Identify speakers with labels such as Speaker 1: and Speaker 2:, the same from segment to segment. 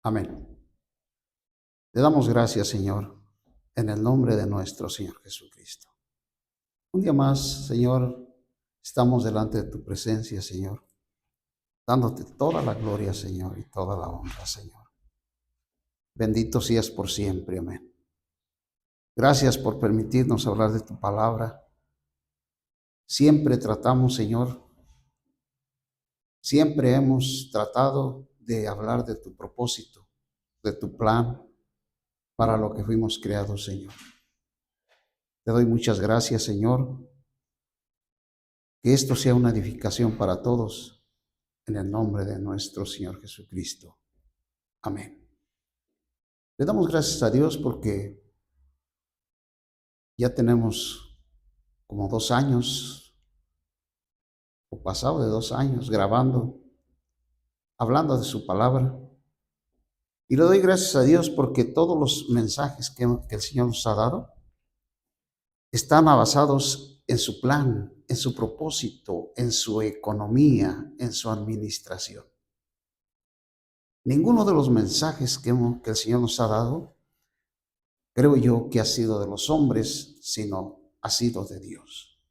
Speaker 1: Amén. Le damos gracias, Señor, en el nombre de nuestro Señor Jesucristo. Un día más, Señor, estamos delante de tu presencia, Señor, dándote toda la gloria, Señor, y toda la honra, Señor. Bendito seas por siempre, amén. Gracias por permitirnos hablar de tu palabra. Siempre tratamos, Señor, siempre hemos tratado de hablar de tu propósito, de tu plan para lo que fuimos creados, Señor. Te doy muchas gracias, Señor. Que esto sea una edificación para todos, en el nombre de nuestro Señor Jesucristo. Amén. Le damos gracias a Dios porque ya tenemos como 2 años, o pasado de 2 años, grabando, hablando de su palabra. Y le doy gracias a Dios porque todos los mensajes que el Señor nos ha dado están basados en su plan, en su propósito, en su economía, en su administración. Ninguno de los mensajes que el Señor nos ha dado, creo yo que ha sido de los hombres, sino ha sido de Dios.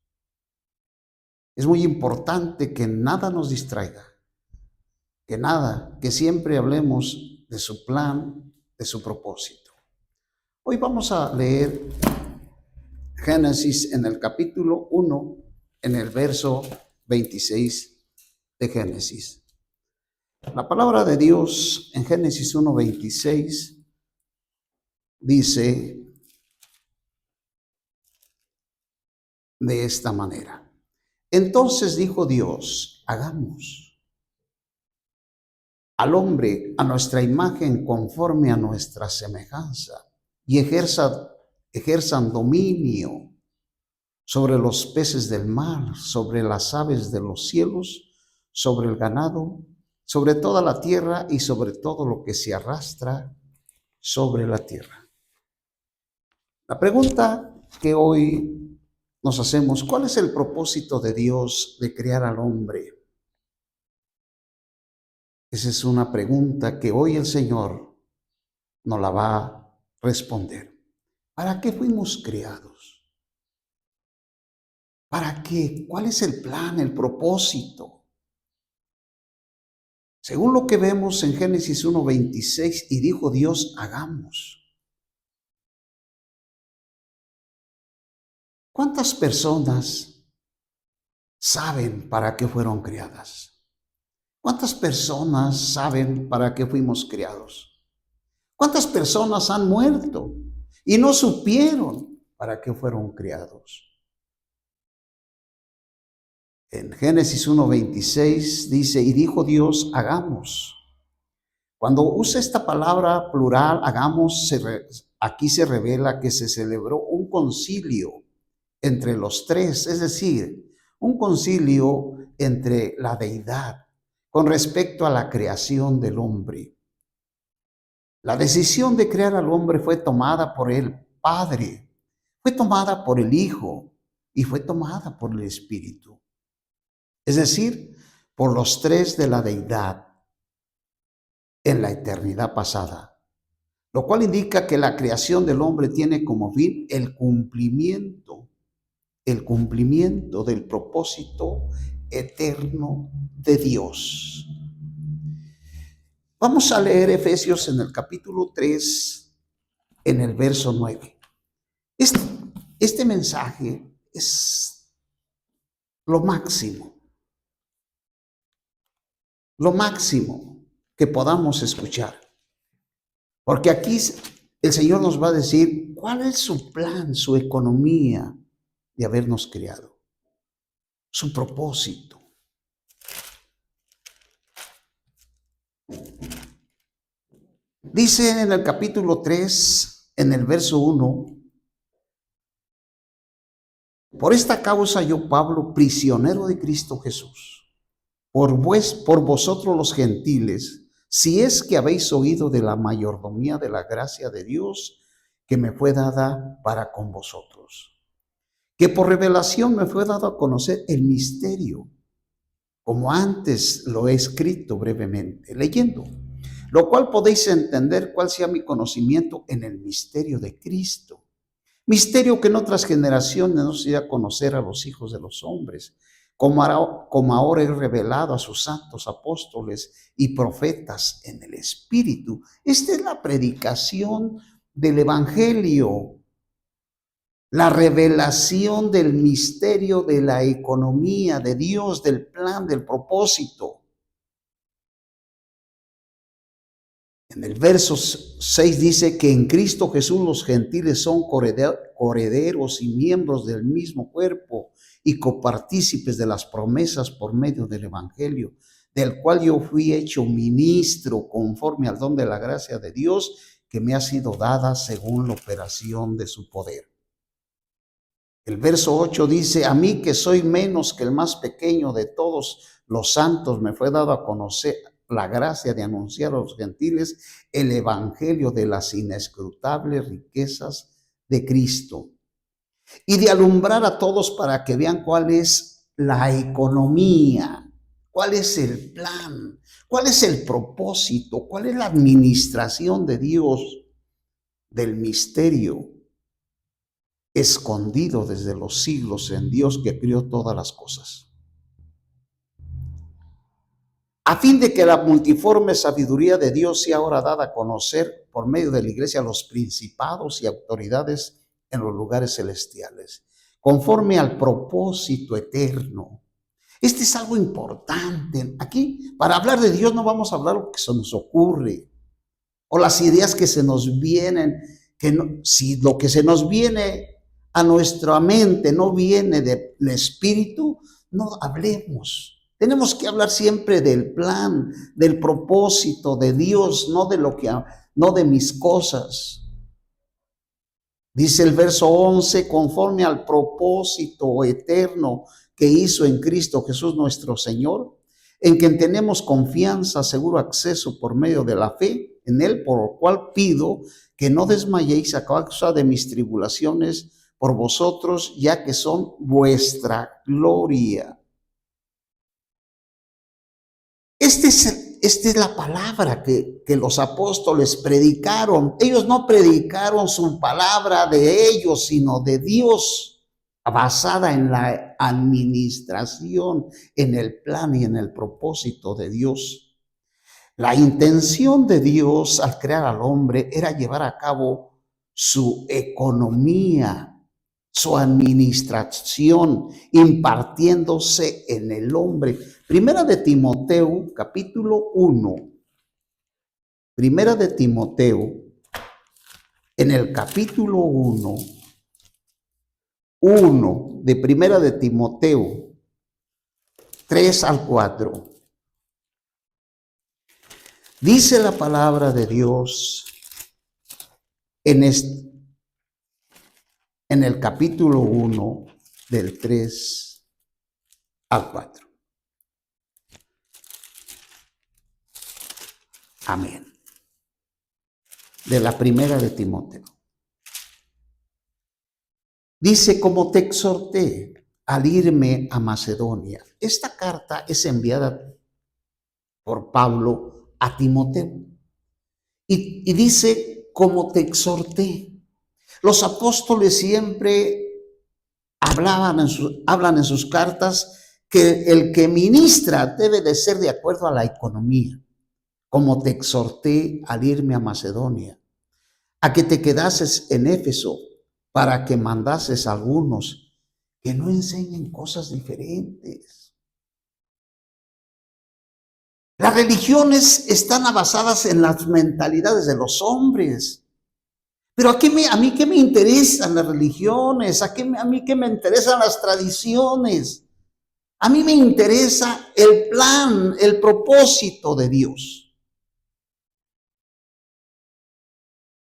Speaker 1: Es muy importante que nada nos distraiga, que siempre hablemos de su plan, de su propósito. Hoy vamos a leer Génesis en el capítulo 1, en el verso 26 de Génesis. La palabra de Dios en Génesis 1:26 dice de esta manera: entonces dijo Dios, hagamos al hombre a nuestra imagen conforme a nuestra semejanza y ejerzan dominio sobre los peces del mar, sobre las aves de los cielos, sobre el ganado, sobre toda la tierra y sobre todo lo que se arrastra sobre la tierra. La pregunta que hoy nos hacemos: ¿cuál es el propósito de Dios de crear al hombre? Esa es una pregunta que hoy el Señor nos la va a responder. ¿Para qué fuimos creados? ¿Para qué? ¿Cuál es el plan, el propósito? Según lo que vemos en Génesis 1:26, y dijo Dios, hagamos. ¿Cuántas personas saben para qué fueron creadas? ¿Cuántas personas saben para qué fuimos creados? ¿Cuántas personas han muerto y no supieron para qué fueron creados? En Génesis 1:26 dice, y dijo Dios, hagamos. Cuando usa esta palabra plural, hagamos, aquí se revela que se celebró un concilio entre los tres, es decir, un concilio entre la deidad con respecto a la creación del hombre. La decisión de crear al hombre fue tomada por el Padre, fue tomada por el Hijo y fue tomada por el Espíritu. Es decir, por los tres de la deidad en la eternidad pasada, lo cual indica que la creación del hombre tiene como fin el cumplimiento del propósito eterno de Dios. Vamos a leer Efesios en el capítulo 3, en el verso 9. Este mensaje es lo máximo que podamos escuchar. Porque aquí el Señor nos va a decir cuál es su plan, su economía de habernos creado, su propósito. Dice en el capítulo 3, en el verso 1, por esta causa yo, Pablo, prisionero de Cristo Jesús, por vosotros los gentiles, si es que habéis oído de la mayordomía de la gracia de Dios que me fue dada para con vosotros, que por revelación me fue dado a conocer el misterio, como antes lo he escrito brevemente, leyendo lo cual podéis entender cuál sea mi conocimiento en el misterio de Cristo. Misterio que en otras generaciones no se dio a conocer a los hijos de los hombres, como ahora he revelado a sus santos apóstoles y profetas en el Espíritu. Esta es la predicación del Evangelio, la revelación del misterio de la economía de Dios, del plan, del propósito. En el verso 6 dice que en Cristo Jesús los gentiles son coherederos y miembros del mismo cuerpo y copartícipes de las promesas por medio del Evangelio, del cual yo fui hecho ministro conforme al don de la gracia de Dios que me ha sido dada según la operación de su poder. El verso 8 dice, a mí que soy menos que el más pequeño de todos los santos, me fue dado a conocer la gracia de anunciar a los gentiles el evangelio de las inescrutables riquezas de Cristo y de alumbrar a todos para que vean cuál es la economía, cuál es el plan, cuál es el propósito, cuál es la administración de Dios del misterio escondido desde los siglos en Dios que crió todas las cosas, a fin de que la multiforme sabiduría de Dios sea ahora dada a conocer por medio de la iglesia a los principados y autoridades en los lugares celestiales, conforme al propósito eterno. Este es algo importante. Aquí, para hablar de Dios, no vamos a hablar lo que se nos ocurre o las ideas que se nos vienen, que no, si lo que se nos viene a nuestra mente no viene del Espíritu, no hablemos. Tenemos que hablar siempre del plan, del propósito de Dios, no de mis cosas. Dice el verso 11, conforme al propósito eterno que hizo en Cristo Jesús nuestro Señor, en quien tenemos confianza, seguro acceso por medio de la fe en Él, por lo cual pido que no desmayéis a causa de mis tribulaciones por vosotros, ya que son vuestra gloria. Esta es la palabra que los apóstoles predicaron. Ellos no predicaron su palabra de ellos, sino de Dios, basada en la administración, en el plan y en el propósito de Dios. La intención de Dios al crear al hombre era llevar a cabo su economía, su administración, impartiéndose en el hombre. Primera de Timoteo, capítulo 1. Primera de Timoteo, en el capítulo 1 de Primera de Timoteo, 3 al 4. Dice la palabra de Dios en el capítulo 1 del 3 al 4. Amén. De la primera de Timoteo. Dice, como te exhorté al irme a Macedonia. Esta carta es enviada por Pablo a Timoteo. Y dice, como te exhorté. Los apóstoles siempre hablan en sus cartas que el que ministra debe de ser de acuerdo a la economía. Como te exhorté al irme a Macedonia, a que te quedases en Éfeso, para que mandases a algunos que no enseñen cosas diferentes. Las religiones están basadas en las mentalidades de los hombres. Pero a mí qué me interesan las religiones, a mí qué me interesan las tradiciones. A mí me interesa el plan, el propósito de Dios.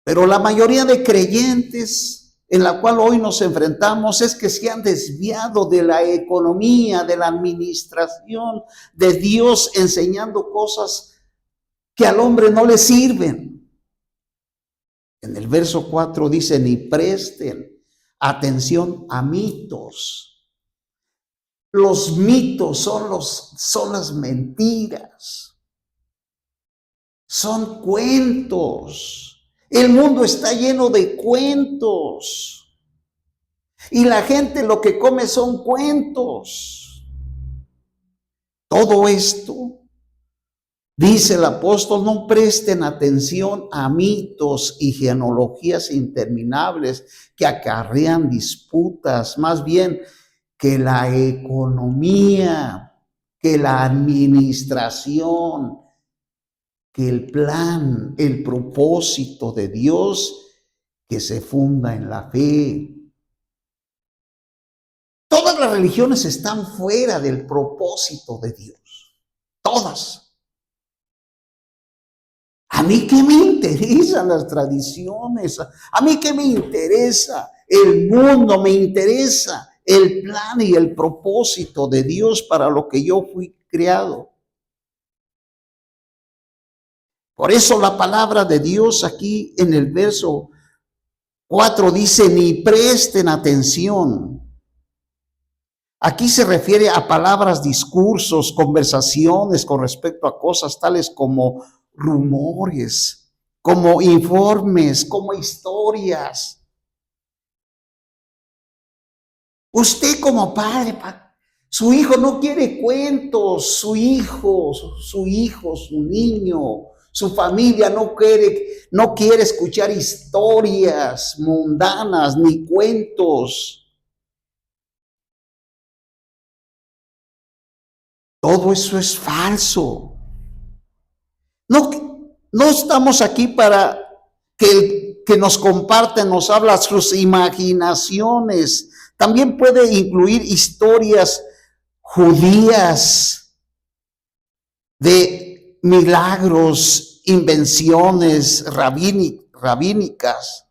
Speaker 1: Pero la mayoría de creyentes en la cual hoy nos enfrentamos es que se han desviado de la economía, de la administración de Dios, enseñando cosas que al hombre no le sirven. En el verso 4 dice, ni presten atención a mitos. Los mitos son las mentiras. Son cuentos. El mundo está lleno de cuentos. Y la gente lo que come son cuentos. Todo esto, dice el apóstol, no presten atención a mitos y genealogías interminables que acarrean disputas, más bien que la economía, que la administración, que el plan, el propósito de Dios que se funda en la fe. Todas las religiones están fuera del propósito de Dios. Todas. A mí qué me interesan las tradiciones, a mí qué me interesa el mundo, me interesa el plan y el propósito de Dios para lo que yo fui creado. Por eso la palabra de Dios aquí en el verso 4 dice, ni presten atención. Aquí se refiere a palabras, discursos, conversaciones con respecto a cosas tales como rumores, como informes, como historias. Usted como padre, su hijo no quiere cuentos, su niño, su familia no quiere escuchar historias mundanas ni cuentos. Todo eso es falso. No estamos aquí para que nos comparten, nos habla sus imaginaciones. También puede incluir historias judías de milagros, invenciones rabínicas.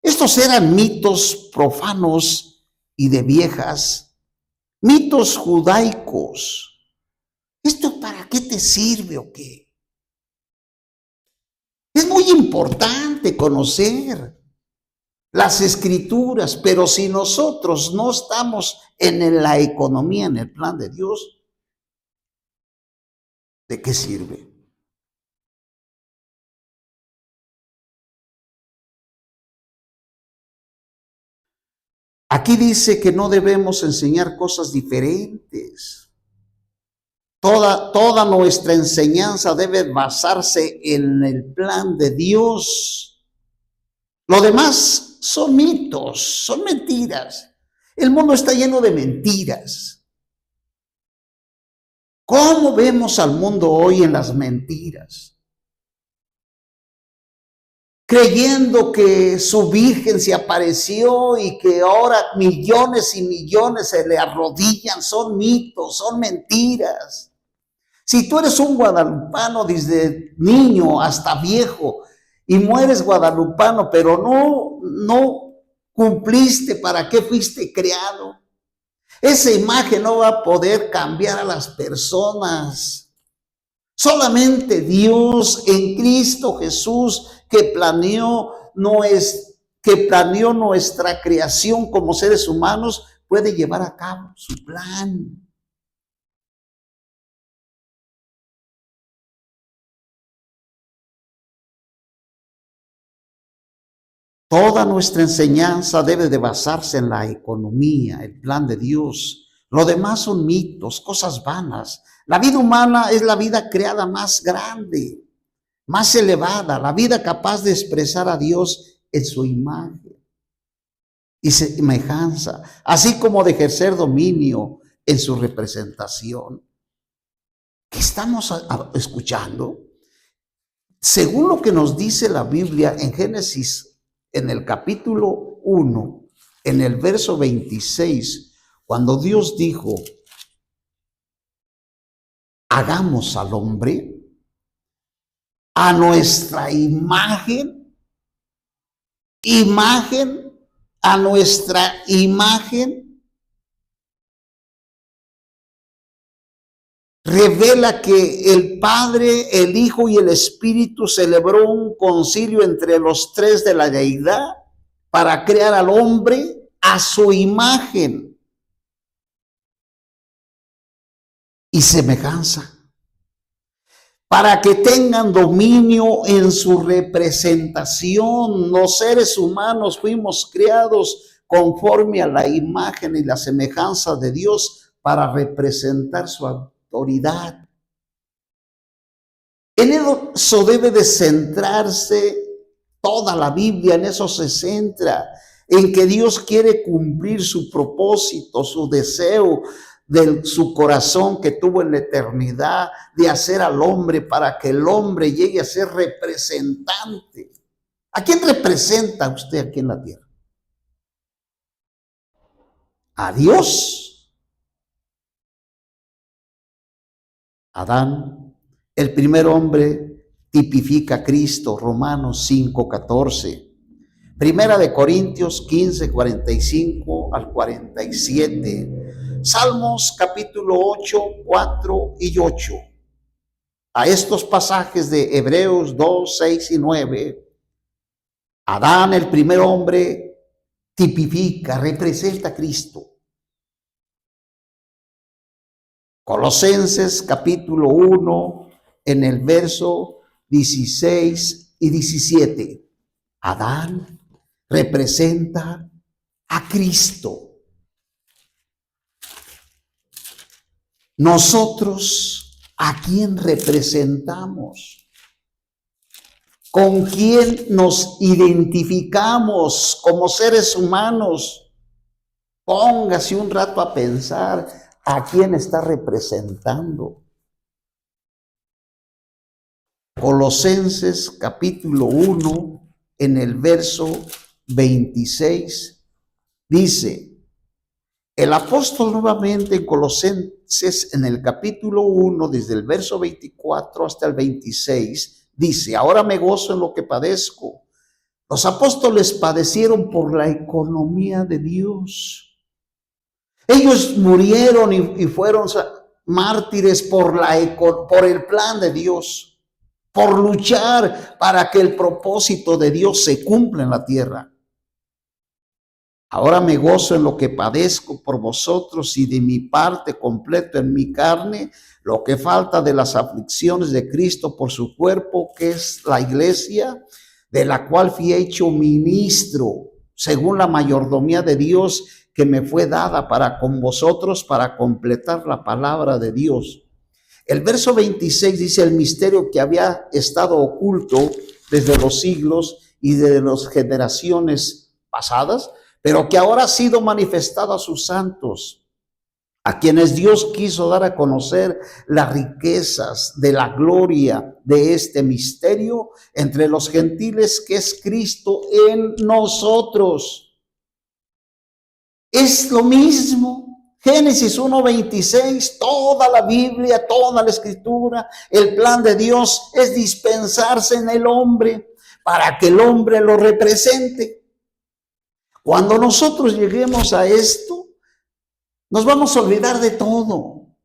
Speaker 1: Estos eran mitos profanos y de viejas, mitos judaicos. ¿Esto para qué te sirve o qué? Es muy importante conocer las escrituras, pero si nosotros no estamos en la economía, en el plan de Dios, ¿de qué sirve? Aquí dice que no debemos enseñar cosas diferentes. Toda nuestra enseñanza debe basarse en el plan de Dios. Lo demás son mitos, son mentiras. El mundo está lleno de mentiras. ¿Cómo vemos al mundo hoy en las mentiras? Creyendo que su virgen se apareció y que ahora millones y millones se le arrodillan. Son mitos, son mentiras. Si tú eres un guadalupano desde niño hasta viejo y mueres guadalupano, pero no cumpliste para qué fuiste creado, esa imagen no va a poder cambiar a las personas. Solamente Dios en Cristo Jesús que planeó nuestra creación como seres humanos puede llevar a cabo su plan. Toda nuestra enseñanza debe de basarse en la economía, el plan de Dios. Lo demás son mitos, cosas vanas. La vida humana es la vida creada más grande, más elevada, la vida capaz de expresar a Dios en su imagen y semejanza, así como de ejercer dominio en su representación. ¿Qué estamos escuchando? Según lo que nos dice la Biblia en Génesis, en el capítulo 1, en el verso 26, cuando Dios dijo, hagamos al hombre a nuestra imagen, a nuestra imagen, revela que el Padre, el Hijo y el Espíritu celebró un concilio entre los tres de la deidad para crear al hombre a su imagen y semejanza. para que tengan dominio en su representación. Los seres humanos fuimos creados conforme a la imagen y la semejanza de Dios para representar su autoridad. En eso debe de centrarse toda la Biblia, en eso se centra, en que Dios quiere cumplir su propósito, su deseo de su corazón que tuvo en la eternidad de hacer al hombre para que el hombre llegue a ser representante. ¿A quién representa usted aquí en la tierra? A Dios. Adán, el primer hombre, tipifica a Cristo, Romanos 5:14. Primera de Corintios 15, 45 al 47. Salmos capítulo 8, 4 y 8. A estos pasajes de Hebreos 2, 6 y 9, Adán, el primer hombre, tipifica, representa a Cristo. Colosenses capítulo 1, en el verso 16 y 17. Adán representa a Cristo. Nosotros, ¿a quién representamos? ¿Con quién nos identificamos como seres humanos? Póngase un rato a pensar a quién está representando. Colosenses capítulo 1, en el verso 26, dice, el apóstol nuevamente en Colosenses, en el capítulo 1, desde el verso 24 hasta el 26, dice, ahora me gozo en lo que padezco. Los apóstoles padecieron por la economía de Dios. Ellos murieron y fueron mártires por el plan de Dios, por luchar para que el propósito de Dios se cumpla en la tierra. Ahora me gozo en lo que padezco por vosotros y de mi parte completo en mi carne lo que falta de las aflicciones de Cristo por su cuerpo, que es la iglesia, de la cual fui hecho ministro, según la mayordomía de Dios que me fue dada para con vosotros, para completar la palabra de Dios. El verso 26 dice, el misterio que había estado oculto desde los siglos y de las generaciones pasadas, pero que ahora ha sido manifestado a sus santos, a quienes Dios quiso dar a conocer las riquezas de la gloria de este misterio entre los gentiles, que es Cristo en nosotros. Es lo mismo. Génesis 1:26, toda la Biblia, toda la Escritura, el plan de Dios es dispensarse en el hombre para que el hombre lo represente. Cuando nosotros lleguemos a esto, nos vamos a olvidar de todo.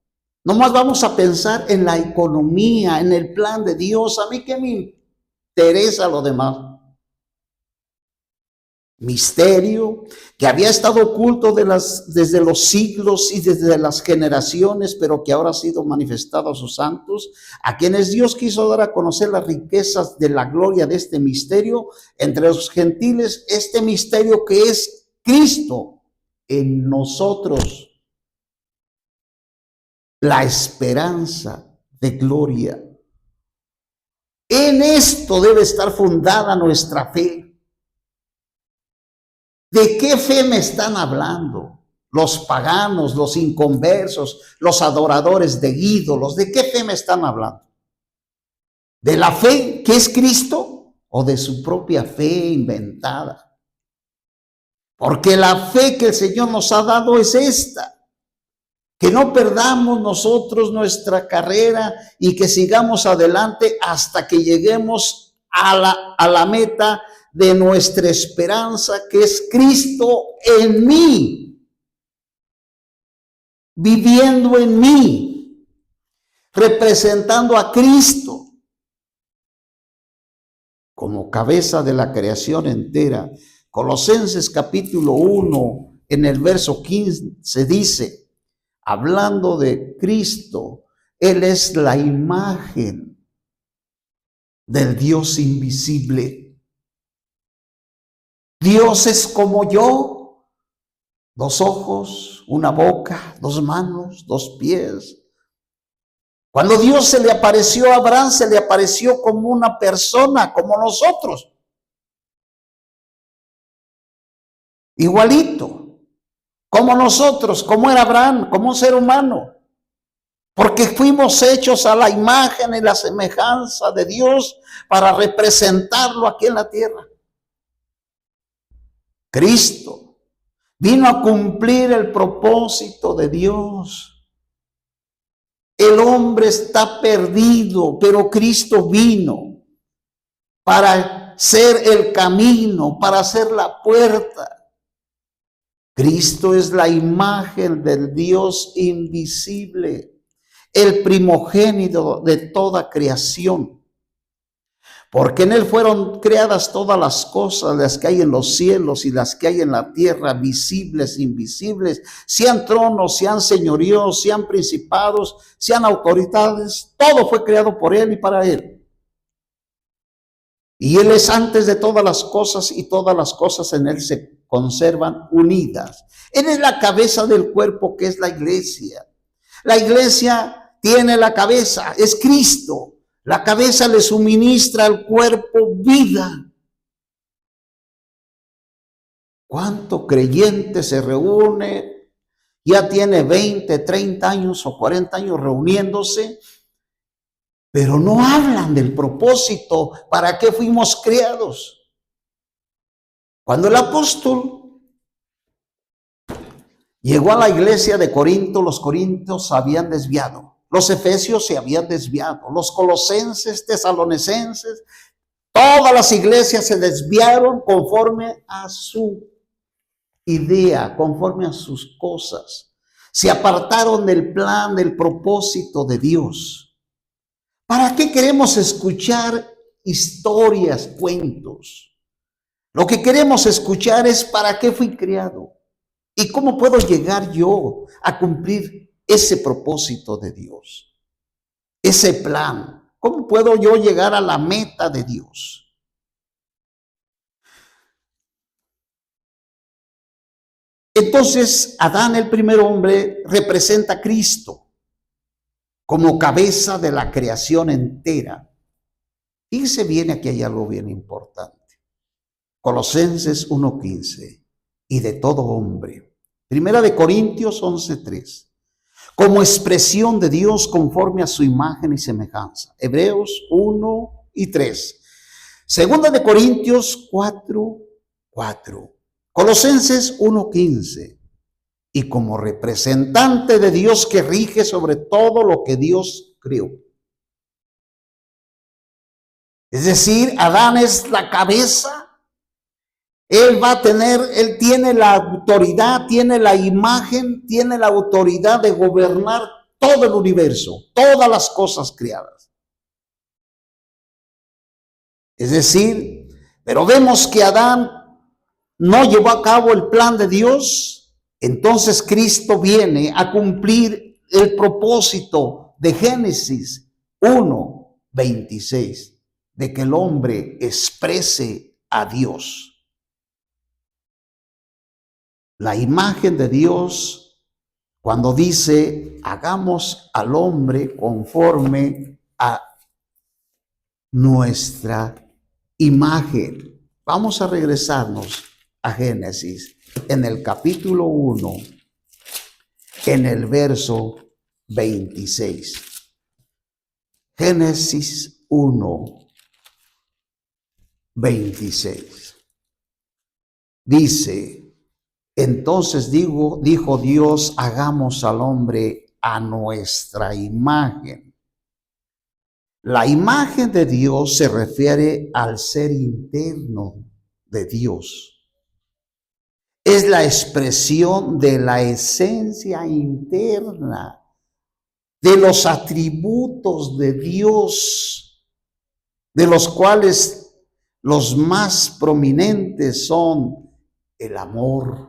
Speaker 1: Nomás vamos a pensar en la economía, en el plan de Dios. A mí qué me interesa lo demás. Misterio que había estado oculto desde los siglos y desde las generaciones, pero que ahora ha sido manifestado a sus santos, a quienes Dios quiso dar a conocer las riquezas de la gloria de este misterio entre los gentiles, este misterio que es Cristo en nosotros, la esperanza de gloria. En esto debe estar fundada nuestra fe. ¿De qué fe me están hablando? Los paganos, los inconversos, los adoradores de ídolos, ¿de qué fe me están hablando? ¿De la fe que es Cristo o de su propia fe inventada? Porque la fe que el Señor nos ha dado es esta, que no perdamos nosotros nuestra carrera y que sigamos adelante hasta que lleguemos a la meta de nuestra esperanza, que es Cristo en mí, viviendo en mí, representando a Cristo como cabeza de la creación entera. Colosenses capítulo 1, en el verso 15 dice, hablando de Cristo, Él es la imagen del Dios invisible. Dios es como yo, 2 ojos, una boca, 2 manos, 2 pies. Cuando Dios se le apareció a Abraham, se le apareció como una persona, como nosotros. Igualito, como nosotros, como era Abraham, como un ser humano. Porque fuimos hechos a la imagen y la semejanza de Dios para representarlo aquí en la tierra. Cristo vino a cumplir el propósito de Dios. El hombre está perdido, pero Cristo vino para ser el camino, para ser la puerta. Cristo es la imagen del Dios invisible, el primogénito de toda creación. Porque en Él fueron creadas todas las cosas, las que hay en los cielos y las que hay en la tierra, visibles, invisibles, sean tronos, sean señoríos, sean principados, sean autoridades, todo fue creado por Él y para Él. Y Él es antes de todas las cosas y todas las cosas en Él se conservan unidas. Él es la cabeza del cuerpo que es la iglesia. La iglesia tiene la cabeza, es Cristo. La cabeza le suministra al cuerpo vida. ¿Cuánto creyente se reúne? Ya tiene 20, 30 años o 40 años reuniéndose, pero no hablan del propósito para qué fuimos creados. Cuando el apóstol llegó a la iglesia de Corinto, los corintios se habían desviado. Los efesios se habían desviado, los colosenses, tesalonicenses, todas las iglesias se desviaron conforme a su idea, conforme a sus cosas. Se apartaron del plan, del propósito de Dios. ¿Para qué queremos escuchar historias, cuentos? Lo que queremos escuchar es para qué fui creado y cómo puedo llegar yo a cumplir ese propósito de Dios, ese plan. ¿Cómo puedo yo llegar a la meta de Dios? Entonces, Adán, el primer hombre, representa a Cristo como cabeza de la creación entera. Fíjese bien, aquí hay algo bien importante. Colosenses 1:15, y de todo hombre. Primera de Corintios 11:3. Como expresión de Dios conforme a su imagen y semejanza. Hebreos 1:3. Segunda de Corintios 4:4. Colosenses 1:15. Y como representante de Dios que rige sobre todo lo que Dios creó. Es decir, Adán es la cabeza. Él tiene la autoridad, tiene la imagen, tiene la autoridad de gobernar todo el universo, todas las cosas creadas. Es decir, pero vemos que Adán no llevó a cabo el plan de Dios, entonces Cristo viene a cumplir el propósito de Génesis 1:26, de que el hombre exprese a Dios. La imagen de Dios, cuando dice, hagamos al hombre conforme a nuestra imagen. Vamos a regresarnos a Génesis, en el capítulo 1, en el verso 26. Génesis 1:26. Dice, entonces dijo Dios, hagamos al hombre a nuestra imagen. La imagen de Dios se refiere al ser interno de Dios. Es la expresión de la esencia interna, de los atributos de Dios, de los cuales los más prominentes son el amor.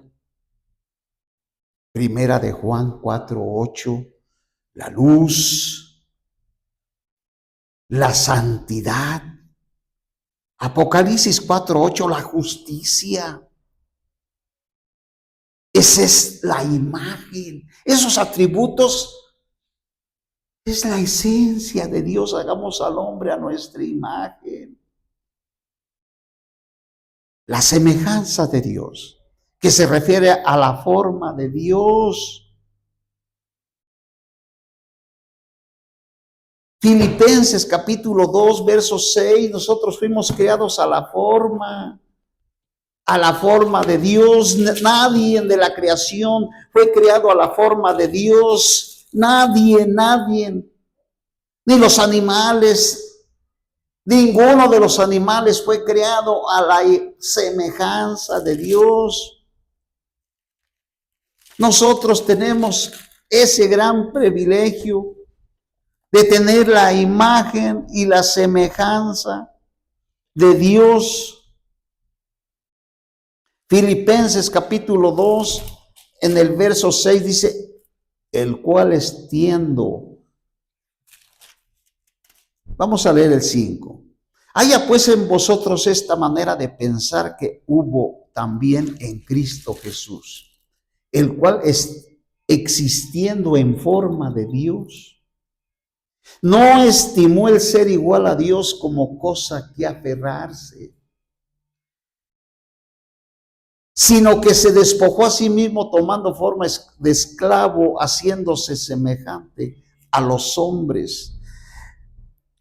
Speaker 1: Primera de Juan 4:8, la luz, la santidad, Apocalipsis 4:8, la justicia. Esa es la imagen. Esos atributos es la esencia de Dios. Hagamos al hombre a nuestra imagen. La semejanza de Dios, que se refiere a la forma de Dios. Filipenses capítulo 2, verso 6, nosotros fuimos creados a la forma de Dios. Nadie de la creación fue creado a la forma de Dios. Nadie, ni los animales, ninguno de los animales fue creado a la semejanza de Dios. Nosotros tenemos ese gran privilegio de tener la imagen y la semejanza de Dios. Filipenses capítulo 2, en el verso 6 dice, el cual extiendo. Vamos a leer el 5. Haya pues en vosotros esta manera de pensar que hubo también en Cristo Jesús, el cual existiendo en forma de Dios, no estimó el ser igual a Dios como cosa que aferrarse, sino que se despojó a sí mismo tomando forma de esclavo, haciéndose semejante a los hombres.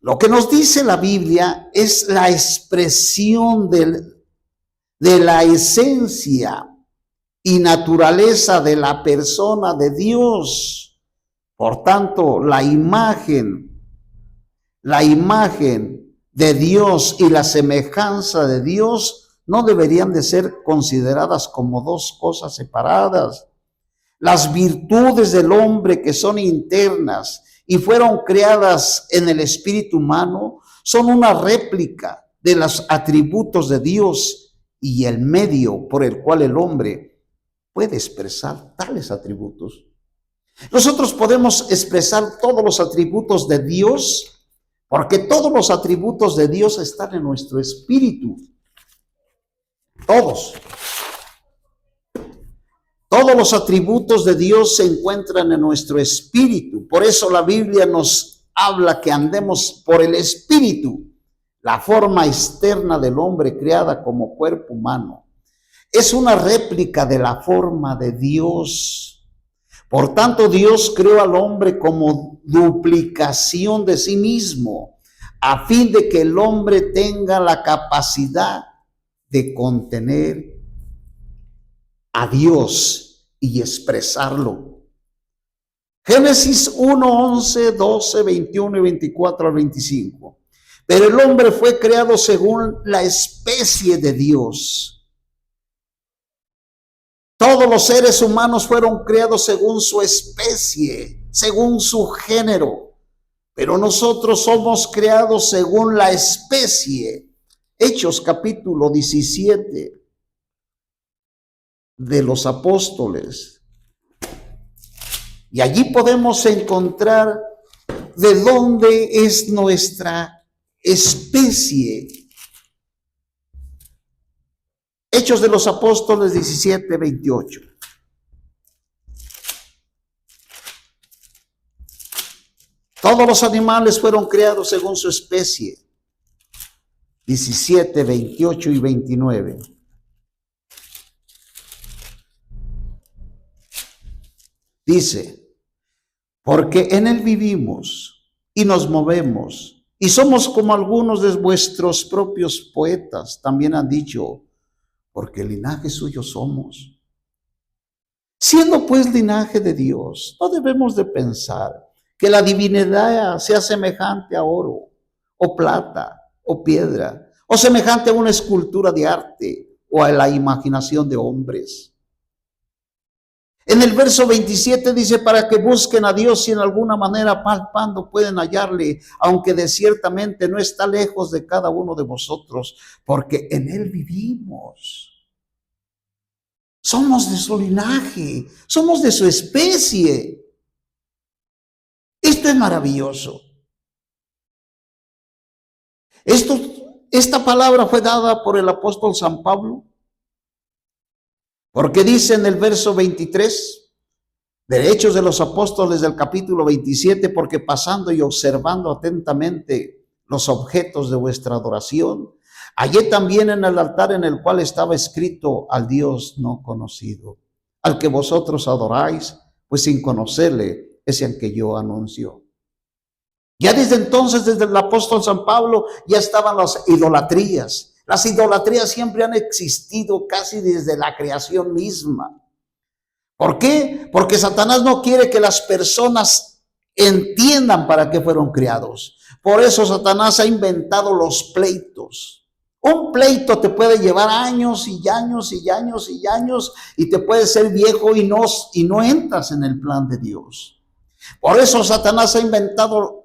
Speaker 1: Lo que nos dice la Biblia es la expresión de la esencia y naturaleza de la persona de Dios. Por tanto, la imagen de Dios y la semejanza de Dios no deberían de ser consideradas como dos cosas separadas. Las virtudes del hombre, que son internas y fueron creadas en el espíritu humano, son una réplica de los atributos de Dios y el medio por el cual el hombre puede expresar tales atributos. Nosotros podemos expresar todos los atributos de Dios, porque todos los atributos de Dios están en nuestro espíritu. Todos. Todos los atributos de Dios se encuentran en nuestro espíritu. Por eso la Biblia nos habla que andemos por el espíritu. La forma externa del hombre creada como cuerpo humano es una réplica de la forma de Dios. Por tanto, Dios creó al hombre como duplicación de sí mismo, a fin de que el hombre tenga la capacidad de contener a Dios y expresarlo. Génesis 1, 11, 12, 21 y 24 al 25. Pero el hombre fue creado según la especie de Dios. Todos los seres humanos fueron creados según su especie, según su género, pero nosotros somos creados según la especie. Hechos capítulo 17 de los apóstoles. Y allí podemos encontrar de dónde es nuestra especie. Hechos de los Apóstoles 17, 28. Todos los animales fueron creados según su especie. 17, 28 y 29. Dice, porque en él vivimos y nos movemos y somos como algunos de vuestros propios poetas también han dicho, porque linaje suyo somos. Siendo pues linaje de Dios, no debemos de pensar que la divinidad sea semejante a oro, o plata, o piedra, o semejante a una escultura de arte, o a la imaginación de hombres. En el verso 27 dice, para que busquen a Dios si en alguna manera palpando pueden hallarle, aunque de ciertamente no está lejos de cada uno de vosotros, porque en él vivimos. Somos de su linaje, somos de su especie. Esto es maravilloso. Esto esta palabra fue dada por el apóstol San Pablo, porque dice en el verso 23 de Hechos de los Apóstoles del capítulo 27, porque pasando y observando atentamente los objetos de vuestra adoración, hallé también en el altar en el cual estaba escrito al Dios no conocido, al que vosotros adoráis, pues sin conocerle es el que yo anuncio. Ya desde entonces, desde el apóstol San Pablo, ya estaban las idolatrías. Las idolatrías siempre han existido casi desde la creación misma. ¿Por qué? Porque Satanás no quiere que las personas entiendan para qué fueron creados. Por eso Satanás ha inventado los pleitos. Un pleito te puede llevar años y años y años y años y te puede ser viejo y no entras en el plan de Dios. Por eso Satanás ha inventado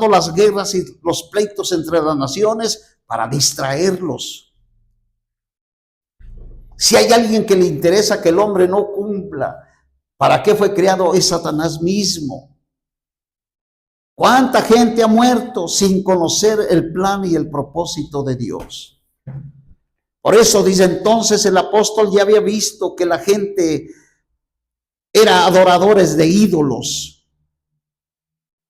Speaker 1: las guerras y los pleitos entre las naciones para distraerlos. Si hay alguien que le interesa que el hombre no cumpla, ¿para qué fue creado? Es Satanás mismo. ¿Cuánta gente ha muerto sin conocer el plan y el propósito de Dios? Por eso dice entonces el apóstol ya había visto que la gente era adoradores de ídolos.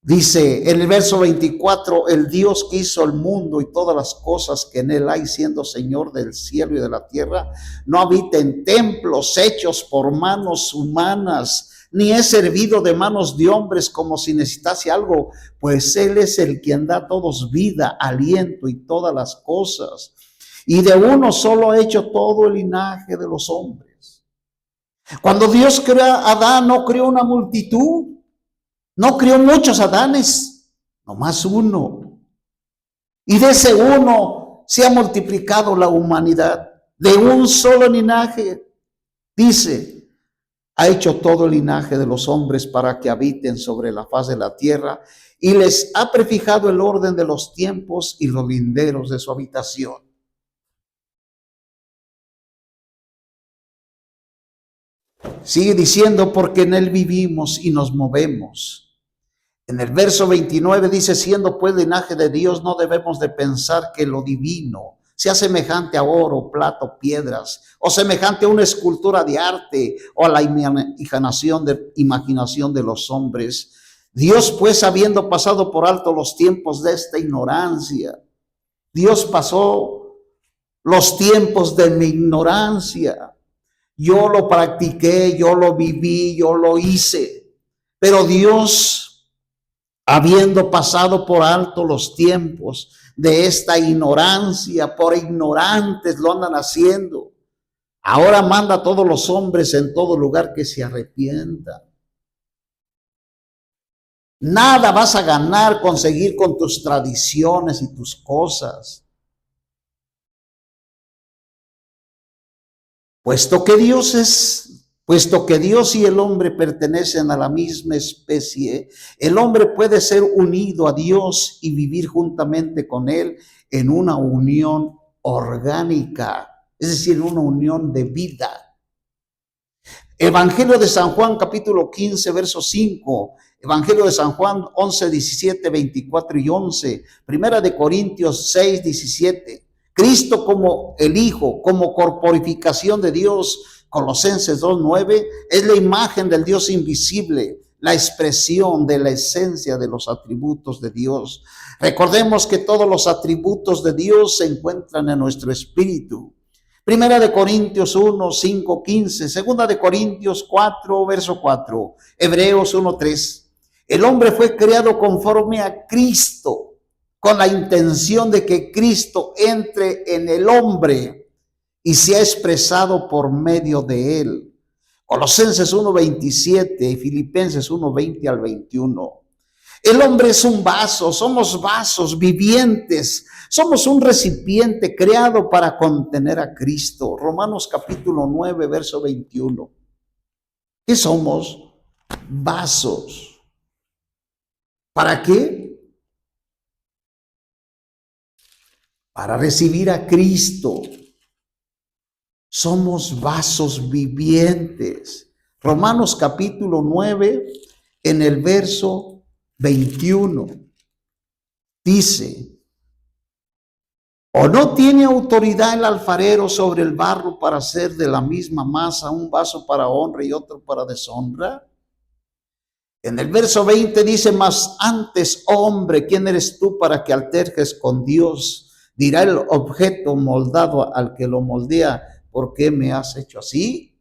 Speaker 1: Dice en el verso 24, el Dios que hizo el mundo y todas las cosas que en él hay, siendo Señor del cielo y de la tierra, no habita en templos hechos por manos humanas, ni es servido de manos de hombres como si necesitase algo, pues él es el quien da a todos vida, aliento y todas las cosas. Y de uno solo ha hecho todo el linaje de los hombres. Cuando Dios creó a Adán, no creó una multitud. No crió muchos Adanes, nomás uno. Y de ese uno se ha multiplicado la humanidad. De un solo linaje, dice, ha hecho todo el linaje de los hombres para que habiten sobre la faz de la tierra y les ha prefijado el orden de los tiempos y los linderos de su habitación. Sigue diciendo, porque en él vivimos y nos movemos. En el verso 29 dice, siendo pues linaje de Dios, no debemos de pensar que lo divino sea semejante a oro, plata o piedras, o semejante a una escultura de arte, o a la imaginación de los hombres. Dios pues, habiendo pasado por alto los tiempos de esta ignorancia, Dios pasó los tiempos de mi ignorancia. Yo lo practiqué, yo lo viví, yo lo hice, pero Dios, habiendo pasado por alto los tiempos de esta ignorancia, por ignorantes lo andan haciendo, ahora manda a todos los hombres en todo lugar que se arrepientan. Nada vas a ganar con seguir con tus tradiciones y tus cosas. Puesto que Dios y el hombre pertenecen a la misma especie, el hombre puede ser unido a Dios y vivir juntamente con él en una unión orgánica, es decir, una unión de vida. Evangelio de San Juan, capítulo 15, verso 5, Evangelio de San Juan 11, 17, 24 y 11, Primera de Corintios 6, 17, Cristo como el Hijo, como corporificación de Dios, Colosenses 2:9, es la imagen del Dios invisible, la expresión de la esencia de los atributos de Dios. Recordemos que todos los atributos de Dios se encuentran en nuestro espíritu. Primera de Corintios 1, 5, 15, Segunda de Corintios 4, verso 4, Hebreos 1, 3. El hombre fue creado conforme a Cristo, con la intención de que Cristo entre en el hombre y sea expresado por medio de él. Colosenses 1:27 y Filipenses 1:20 al 21. El hombre es un vaso, somos vasos vivientes, somos un recipiente creado para contener a Cristo. Romanos capítulo 9, verso 21. ¿Qué somos? Vasos. ¿Para qué? Para recibir a Cristo. Somos vasos vivientes. Romanos capítulo 9, en el verso 21, dice, ¿O no tiene autoridad el alfarero sobre el barro para hacer de la misma masa un vaso para honra y otro para deshonra? En el verso 20 dice, mas antes, hombre, ¿quién eres tú para que alterques con Dios? Dirá el objeto moldado al que lo moldea, ¿por qué me has hecho así?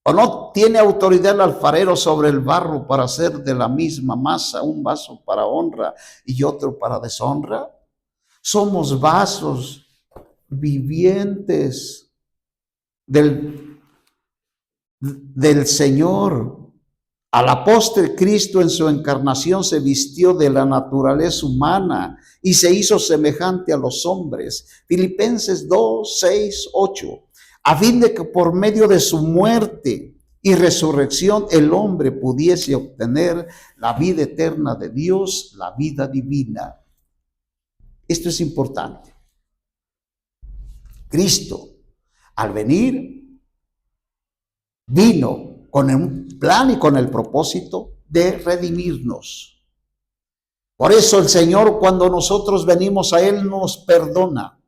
Speaker 1: ¿O no tiene autoridad el alfarero sobre el barro para hacer de la misma masa un vaso para honra y otro para deshonra? Somos vasos vivientes del Señor. A la postre, Cristo en su encarnación se vistió de la naturaleza humana y se hizo semejante a los hombres. Filipenses 2, 6, 8. A fin de que por medio de su muerte y resurrección el hombre pudiese obtener la vida eterna de Dios, la vida divina. Esto es importante. Cristo, al venir, vino con el plan y con el propósito de redimirnos. Por eso el Señor, cuando nosotros venimos a Él, nos perdona.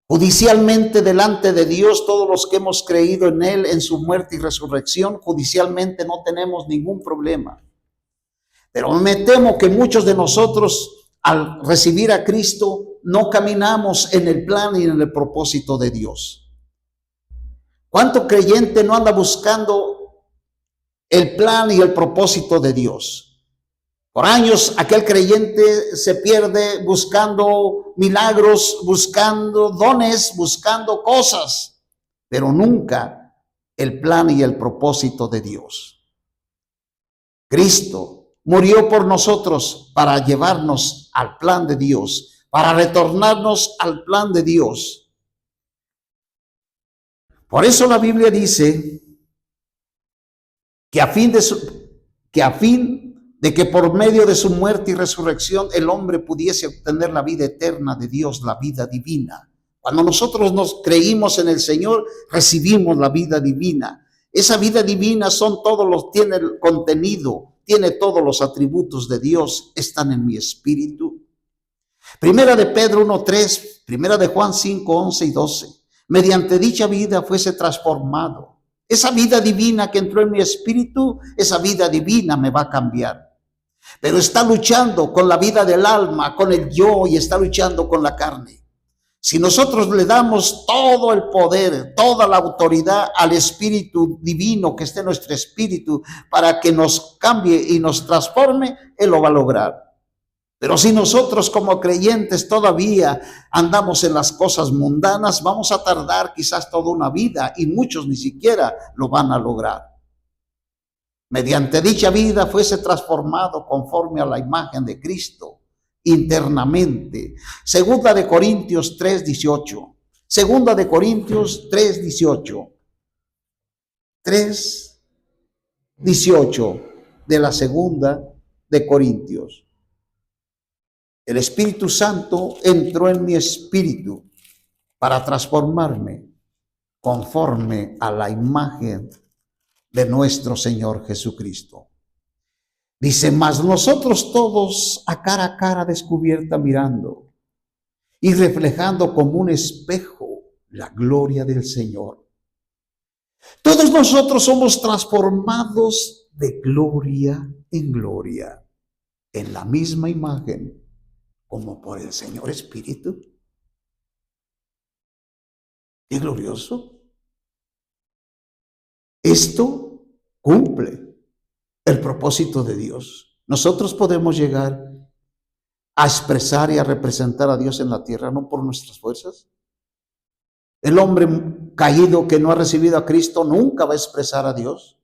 Speaker 1: Judicialmente delante de Dios, todos los que hemos creído en Él, en su muerte y resurrección, judicialmente no tenemos ningún problema. Pero me temo que muchos de nosotros, al recibir a Cristo, no caminamos en el plan y en el propósito de Dios. ¿Cuánto creyente no anda buscando el plan y el propósito de Dios? Por años aquel creyente se pierde buscando milagros, buscando dones, buscando cosas, pero nunca el plan y el propósito de Dios. Cristo murió por nosotros para llevarnos al plan de Dios, para retornarnos al plan de Dios. Por eso la Biblia dice que a fin de que por medio de su muerte y resurrección el hombre pudiese obtener la vida eterna de Dios, la vida divina. Cuando nosotros nos creímos en el Señor, recibimos la vida divina. Esa vida divina tiene el contenido, tiene todos los atributos de Dios, están en mi espíritu. Primera de Pedro 1:3, primera de Juan 5:11 y 12. Mediante dicha vida fuese transformado. Esa vida divina que entró en mi espíritu, esa vida divina me va a cambiar. Pero está luchando con la vida del alma, con el yo, y está luchando con la carne. Si nosotros le damos todo el poder, toda la autoridad al Espíritu Divino que esté en nuestro espíritu para que nos cambie y nos transforme, Él lo va a lograr. Pero si nosotros como creyentes todavía andamos en las cosas mundanas, vamos a tardar quizás toda una vida y muchos ni siquiera lo van a lograr. Mediante dicha vida fuese transformado conforme a la imagen de Cristo internamente. Segunda de Corintios 3:18. Segunda de Corintios 3:18. 3:18 de la segunda de Corintios. El Espíritu Santo entró en mi espíritu para transformarme conforme a la imagen de nuestro Señor Jesucristo. Dice, mas nosotros todos a cara descubierta mirando y reflejando como un espejo la gloria del Señor. Todos nosotros somos transformados de gloria en gloria, en la misma imagen, como por el Señor Espíritu. ¡Qué glorioso! Esto cumple el propósito de Dios. Nosotros podemos llegar a expresar y a representar a Dios en la tierra, no por nuestras fuerzas. El hombre caído que no ha recibido a Cristo nunca va a expresar a Dios.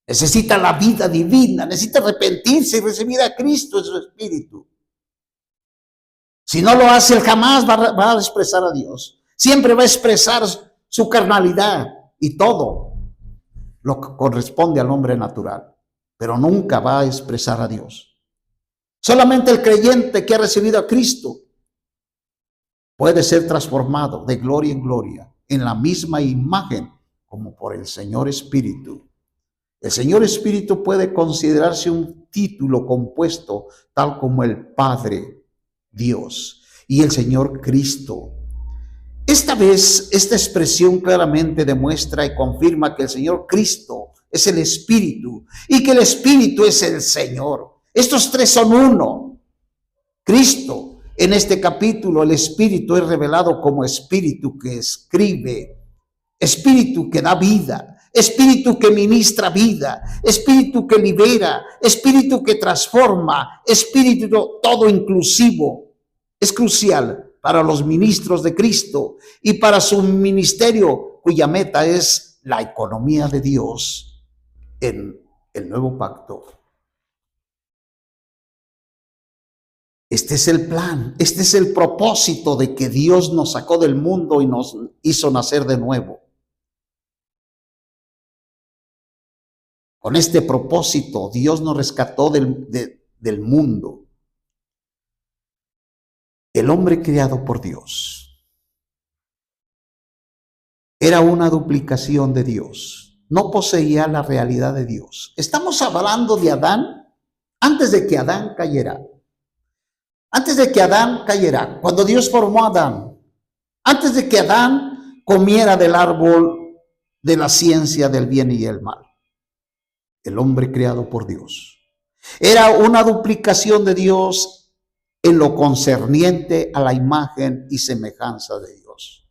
Speaker 1: Necesita la vida divina, necesita arrepentirse y recibir a Cristo en su espíritu. Si no lo hace, él jamás va a expresar a Dios. Siempre va a expresar su carnalidad y todo lo que corresponde al hombre natural, pero nunca va a expresar a Dios. Solamente el creyente que ha recibido a Cristo puede ser transformado de gloria en gloria en la misma imagen como por el Señor Espíritu. El Señor Espíritu puede considerarse un título compuesto tal como el Padre Dios. y el Señor Cristo. Esta vez, esta expresión claramente demuestra y confirma que el Señor Cristo es el Espíritu y que el Espíritu es el Señor. Estos tres son uno. Cristo, en este capítulo, el Espíritu es revelado como Espíritu que escribe, Espíritu que da vida, Espíritu que ministra vida, Espíritu que libera, Espíritu que transforma, Espíritu todo inclusivo. Es crucial para los ministros de Cristo y para su ministerio, cuya meta es la economía de Dios en el nuevo pacto. Este es el plan, este es el propósito de que Dios nos sacó del mundo y nos hizo nacer de nuevo. Con este propósito, Dios nos rescató del mundo. El hombre creado por Dios era una duplicación de Dios. No poseía la realidad de Dios. Estamos hablando de Adán antes de que Adán cayera. Antes de que Adán cayera, cuando Dios formó a Adán, antes de que Adán comiera del árbol de la ciencia del bien y el mal. El hombre creado por Dios era una duplicación de Dios en lo concerniente a la imagen y semejanza de Dios,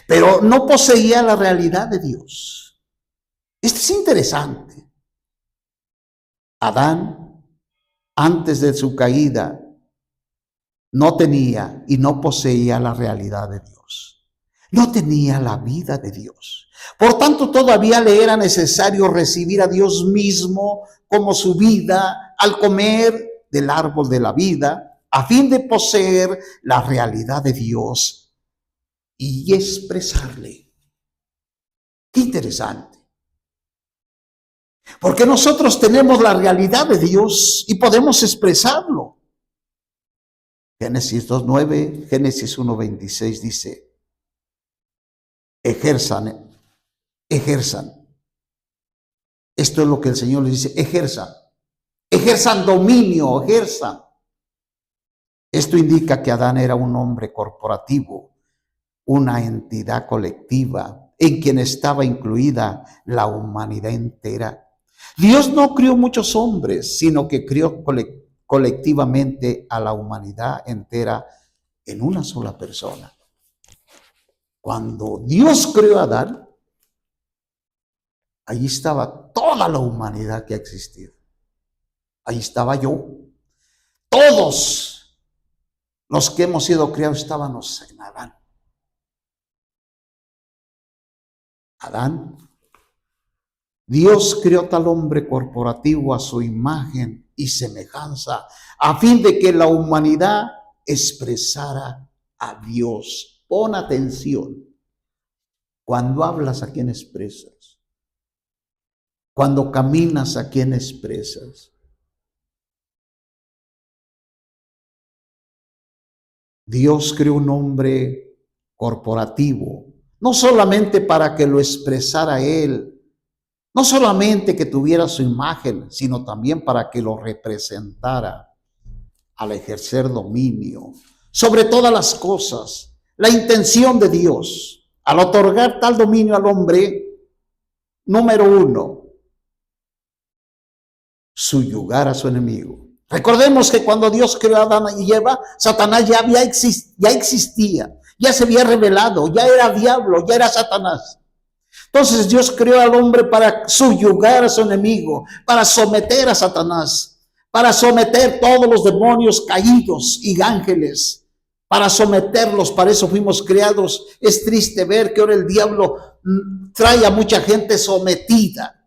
Speaker 1: pero no poseía la realidad de Dios. Esto es interesante. Adán, antes de su caída, no tenía y no poseía la realidad de Dios. No tenía la vida de Dios. Por tanto, todavía le era necesario recibir a Dios mismo como su vida al comer del árbol de la vida, a fin de poseer la realidad de Dios y expresarle. Qué interesante. Porque nosotros tenemos la realidad de Dios y podemos expresarlo. Génesis 2:9, Génesis 1:26 dice, ejerzan. Esto es lo que el Señor les dice, ejerzan dominio, ejerzan. Esto indica que Adán era un hombre corporativo, una entidad colectiva en quien estaba incluida la humanidad entera. Dios no crió muchos hombres, sino que crió colectivamente a la humanidad entera en una sola persona. Cuando Dios creó a Adán, allí estaba toda la humanidad que ha existido. Ahí estaba yo. Todos los que hemos sido criados estábamos en Adán. Adán. Dios creó tal hombre corporativo a su imagen y semejanza, a fin de que la humanidad expresara a Dios. Pon atención. Cuando hablas, ¿a quién expresas? Cuando caminas, ¿a quién expresas? Dios creó un hombre corporativo, no solamente para que lo expresara Él, no solamente que tuviera su imagen, sino también para que lo representara al ejercer dominio sobre todas las cosas. La intención de Dios al otorgar tal dominio al hombre, número uno, subyugar a su enemigo. Recordemos que cuando Dios creó a Adán y Eva, Satanás ya existía, ya se había revelado, ya era diablo, ya era Satanás. Entonces Dios creó al hombre para subyugar a su enemigo, para someter a Satanás, para someter todos los demonios caídos y ángeles, para someterlos. Para eso fuimos creados. Es triste ver que ahora el diablo trae a mucha gente sometida.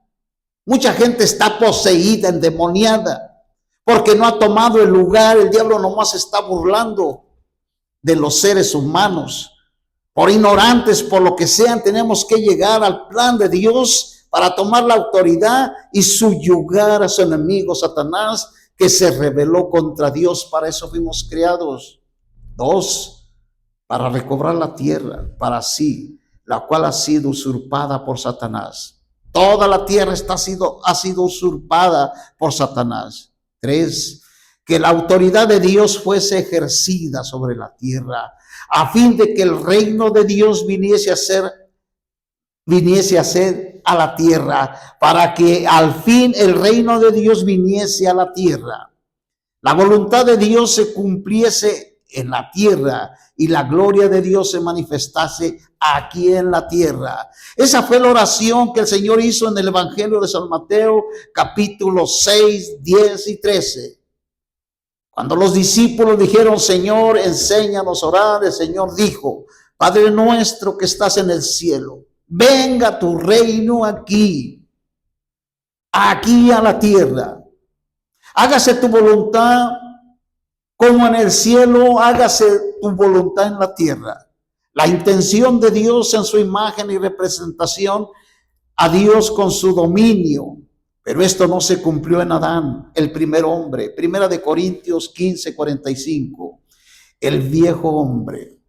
Speaker 1: Mucha gente está poseída, endemoniada, porque no ha tomado el lugar. El diablo nomás está burlando de los seres humanos. Por ignorantes, por lo que sean, tenemos que llegar al plan de Dios para tomar la autoridad y subyugar a su enemigo Satanás, que se rebeló contra Dios. Para eso fuimos creados. 2, para recobrar la tierra para sí, la cual ha sido usurpada por Satanás. Toda la tierra ha sido usurpada por Satanás. 3, que la autoridad de Dios fuese ejercida sobre la tierra, a fin de que el reino de Dios viniese a ser a la tierra, para que al fin el reino de Dios viniese a la tierra. La voluntad de Dios se cumpliese en la tierra y la gloria de Dios se manifestase aquí en la tierra. Esa fue la oración que el Señor hizo en el Evangelio de San Mateo, capítulo 6, 10 y 13. Cuando los discípulos dijeron, Señor, enséñanos a orar, el Señor dijo, Padre nuestro que estás en el cielo, venga tu reino aquí a la tierra. Hágase tu voluntad como en el cielo, hágase tu voluntad en la tierra. La intención de Dios en su imagen y representación a Dios con su dominio. Pero esto no se cumplió en Adán, el primer hombre. Primera de Corintios 15, 45. El viejo hombre.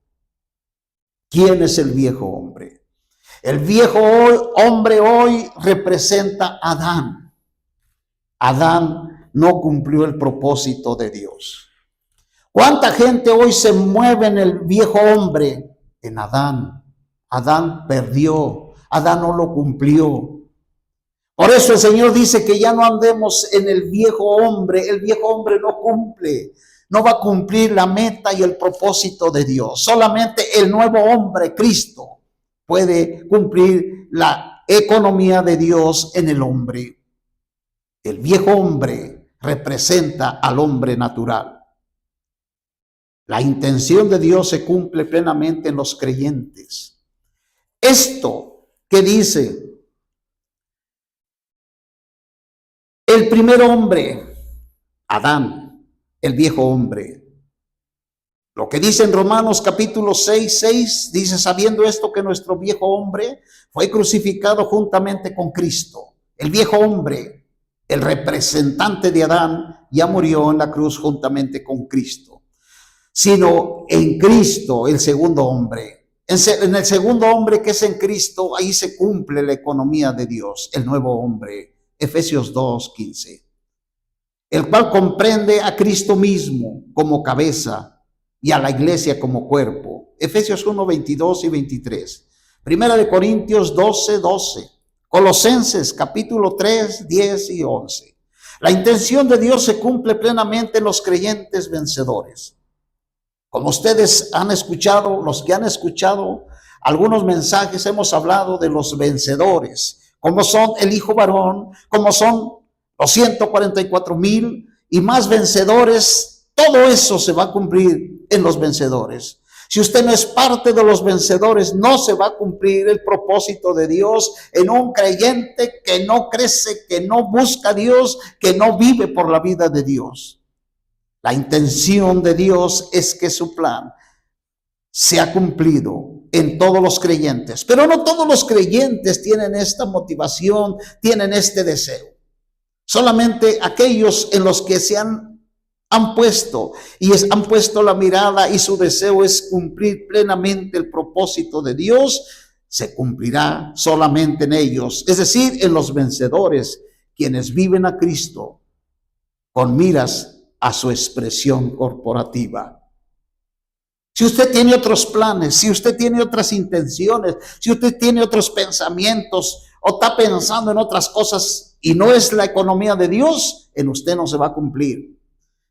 Speaker 1: ¿Quién es el viejo hombre? El viejo hombre hoy representa a Adán. Adán no cumplió el propósito de Dios. ¿Cuánta gente hoy se mueve en el viejo hombre? En Adán. Adán perdió. Adán no lo cumplió. Por eso el Señor dice que ya no andemos en el viejo hombre. El viejo hombre no cumple, no va a cumplir la meta y el propósito de Dios. Solamente el nuevo hombre, Cristo, puede cumplir la economía de Dios en el hombre. El viejo hombre representa al hombre natural. La intención de Dios se cumple plenamente en los creyentes. Esto que dice el primer hombre, Adán, el viejo hombre. Lo que dice en Romanos capítulo 6, 6, dice, sabiendo esto que nuestro viejo hombre fue crucificado juntamente con Cristo. El viejo hombre, el representante de Adán, ya murió en la cruz juntamente con Cristo. Sino en Cristo, el segundo hombre. En el segundo hombre que es en Cristo, ahí se cumple la economía de Dios, el nuevo hombre. Efesios 2, 15. El cual comprende a Cristo mismo como cabeza y a la iglesia como cuerpo. Efesios 1, 22 y 23. Primera de Corintios 12, 12. Colosenses capítulo 3, 10 y 11. La intención de Dios se cumple plenamente en los creyentes vencedores. Como ustedes han escuchado, los que han escuchado algunos mensajes, hemos hablado de los vencedores, como son el hijo varón, como son los 144,000 y más vencedores. Todo eso se va a cumplir en los vencedores. Si usted no es parte de los vencedores, no se va a cumplir el propósito de Dios en un creyente que no crece, que no busca a Dios, que no vive por la vida de Dios. La intención de Dios es que su plan sea cumplido en todos los creyentes, pero no todos los creyentes tienen esta motivación, tienen este deseo. Solamente aquellos en los que se han puesto han puesto la mirada y su deseo es cumplir plenamente el propósito de Dios, se cumplirá solamente en ellos, es decir, en los vencedores, quienes viven a Cristo con miras a su expresión corporativa. Si usted tiene otros planes, si usted tiene otras intenciones, si usted tiene otros pensamientos o está pensando en otras cosas y no es la economía de Dios, en usted no se va a cumplir.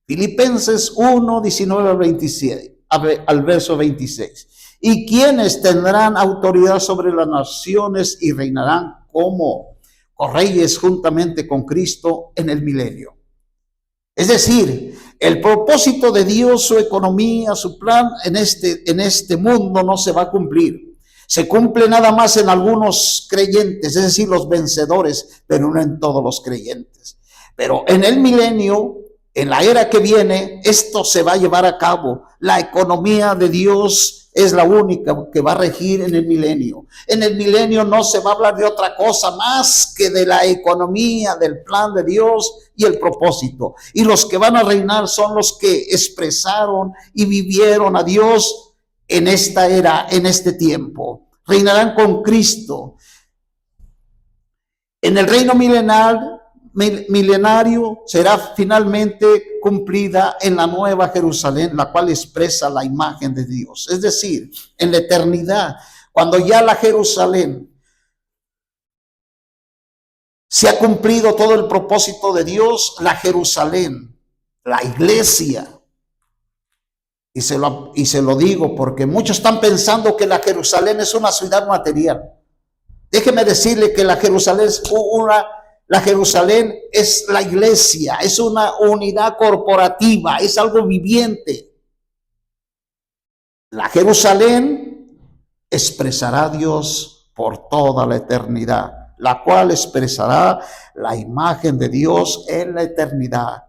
Speaker 1: Filipenses 1, 19 al 27, al verso 26. ¿Y quiénes tendrán autoridad sobre las naciones y reinarán como reyes juntamente con Cristo en el milenio? Es decir, el propósito de Dios, su economía, su plan en este mundo no se va a cumplir. Se cumple nada más en algunos creyentes, es decir, los vencedores, pero no en todos los creyentes. Pero en el milenio, en la era que viene, esto se va a llevar a cabo. La economía de Dios es la única que va a regir en el milenio. En el milenio no se va a hablar de otra cosa más que de la economía, del plan de Dios y el propósito. Y los que van a reinar son los que expresaron y vivieron a Dios en esta era, en este tiempo. Reinarán con Cristo. En el reino milenar milenario será finalmente cumplida en la nueva Jerusalén, la cual expresa la imagen de Dios. Es decir, en la eternidad, cuando ya la Jerusalén se ha cumplido todo el propósito de Dios, la Jerusalén, la iglesia. Y se lo digo porque muchos están pensando que la Jerusalén es una ciudad material. Déjeme decirle que la Jerusalén es la iglesia, es una unidad corporativa, es algo viviente. La Jerusalén expresará a Dios por toda la eternidad, la cual expresará la imagen de Dios en la eternidad.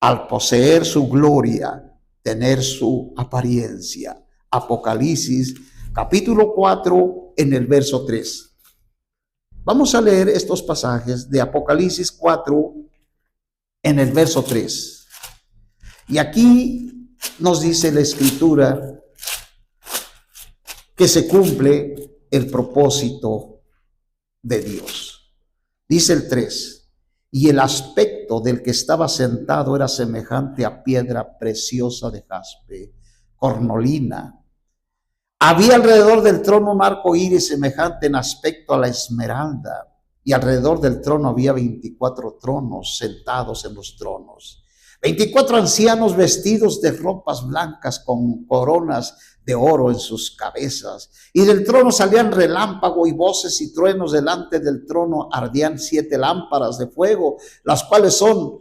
Speaker 1: Al poseer su gloria, tener su apariencia. Apocalipsis capítulo 4 en el verso 3. Vamos a leer estos pasajes de Apocalipsis 4 en el verso 3. Y aquí nos dice la Escritura que se cumple el propósito de Dios. Dice el 3. Y el aspecto del que estaba sentado era semejante a piedra preciosa de jaspe, cornalina. Había alrededor del trono un arco iris semejante en aspecto a la esmeralda, y alrededor del trono había 24 tronos sentados en los tronos. 24 ancianos vestidos de ropas blancas con coronas de oro en sus cabezas. Y del trono salían relámpago y voces y truenos. Delante del trono ardían 7 lámparas de fuego, las cuales son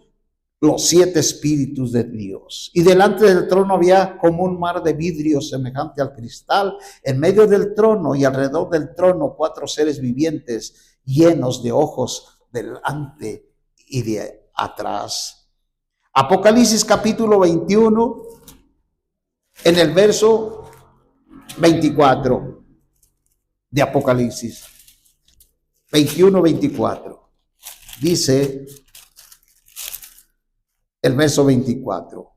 Speaker 1: los 7 espíritus de Dios. Y delante del trono había como un mar de vidrio semejante al cristal. En medio del trono y alrededor del trono 4 seres vivientes llenos de ojos delante y de atrás. Apocalipsis capítulo 21 en el verso 24 de Apocalipsis 21-24 dice el verso 24.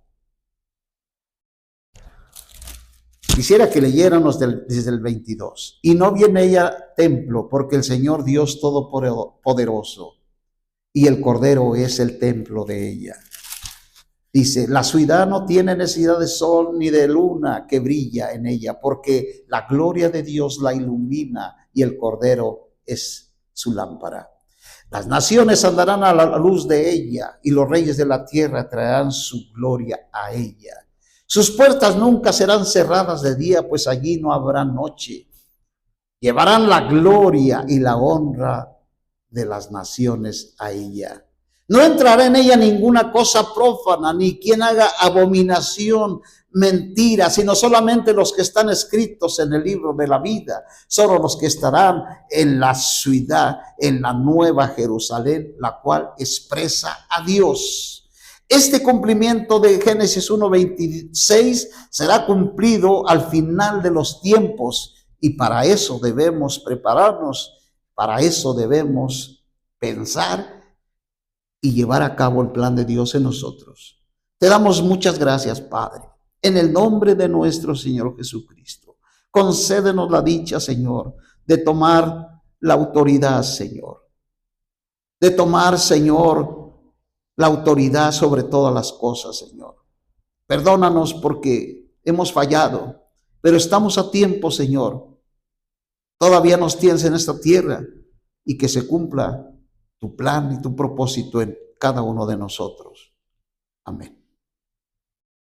Speaker 1: Quisiera que leyéramos desde el 22. Y no viene ella templo, porque el Señor Dios Todopoderoso y el Cordero es el templo de ella. Dice, la ciudad no tiene necesidad de sol ni de luna que brilla en ella, porque la gloria de Dios la ilumina y el Cordero es su lámpara. Las naciones andarán a la luz de ella y los reyes de la tierra traerán su gloria a ella. Sus puertas nunca serán cerradas de día, pues allí no habrá noche. Llevarán la gloria y la honra de las naciones a ella. No entrará en ella ninguna cosa prófana, ni quien haga abominación, mentira, sino solamente los que están escritos en el libro de la vida, solo los que estarán en la ciudad, en la nueva Jerusalén, la cual expresa a Dios. Este cumplimiento de Génesis 1:26 será cumplido al final de los tiempos, y para eso debemos prepararnos, para eso debemos pensar y llevar a cabo el plan de Dios en nosotros. Te damos muchas gracias, Padre, en el nombre de nuestro Señor Jesucristo. Concédenos la dicha, Señor, de tomar la autoridad, Señor. De tomar, Señor, la autoridad sobre todas las cosas, Señor. Perdónanos porque hemos fallado, pero estamos a tiempo, Señor. Todavía nos tienes en esta tierra y que se cumpla tu plan y tu propósito en cada uno de nosotros. Amén.